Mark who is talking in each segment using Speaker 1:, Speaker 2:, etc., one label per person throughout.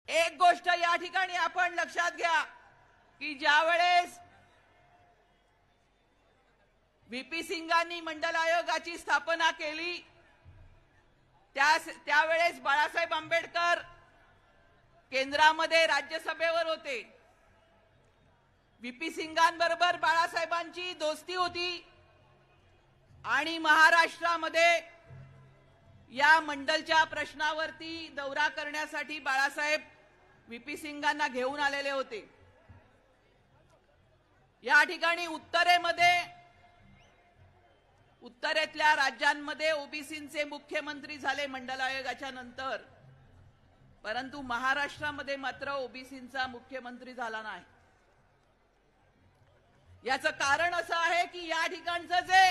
Speaker 1: एक गोष्ट या ठिकाणी आपण लक्षात घ्या की ज्यावेळेस व्हीपी सिंगांनी मंडल आयोगाची स्थापना केली त्यावेळेस बाळासाहेब आंबेडकर केंद्रामध्ये राज्यसभेवर होते। व्हीपी सिंगांबरोबर बाळासाहेबांची दोस्ती होती आणि महाराष्ट्रामध्ये या मंडलच्या प्रश्नावरती दौरा करण्यासाठी बाळासाहेब व्हीपी सिंगांना घेऊन आलेले होते। या ठिकाणी उत्तरेतल्या राज्यांमध्ये ओबीसींचे मुख्यमंत्री झाले मंडल आयोगाच्या नंतर, परंतु महाराष्ट्रामध्ये मात्र ओबीसींचा मुख्यमंत्री झाला नाही। याचं कारण असं आहे की या ठिकाणचं जे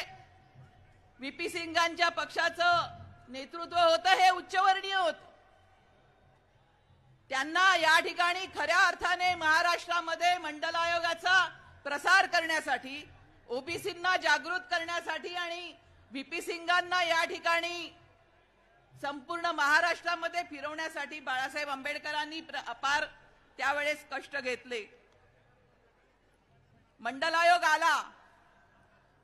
Speaker 1: व्हीपी सिंगांच्या पक्षाचं नेतृत्व होतं हे उच्चवर्णीय होतं। त्यांना या ठिकाणी खऱ्या अर्थाने महाराष्ट्रामध्ये मंडल आयोगाचा प्रसार करण्यासाठी, ओबीसींना जागृत करण्यासाठी आणि व्हीपी सिंगांना या ठिकाणी संपूर्ण महाराष्ट्रामध्ये फिरवण्यासाठी बाळासाहेब आंबेडकरांनी अपार त्यावेळेस कष्ट घेतले। मंडल आयोग आला,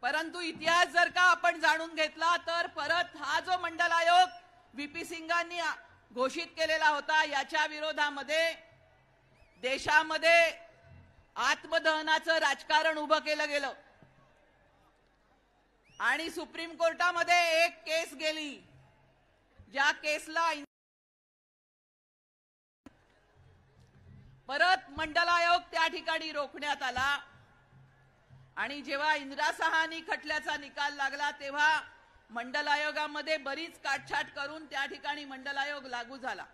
Speaker 1: परंतु इतिहास जर का आपण जाणून घेतला तर परत हा जो मंडल आयोग व्हीपी सिंगांनी घोषित केलेला होता याच्या विरोधामध्ये देशामध्ये आत्मदहनाचं राजकारण उभं केलं गेलं आणि सुप्रीम कोर्टामध्ये एक केस गेली, ज्या केसला परत मंडल आयोग त्या ठिकाणी रोखण्यात आला आणि जेव्हा इंदिरा साहानी खटल्याचा निकाल लागला तेव्हा मंडल आयोगामध्ये बरीच काटछाट करून त्या ठिकाणी मंडल आयोग लागू झाला।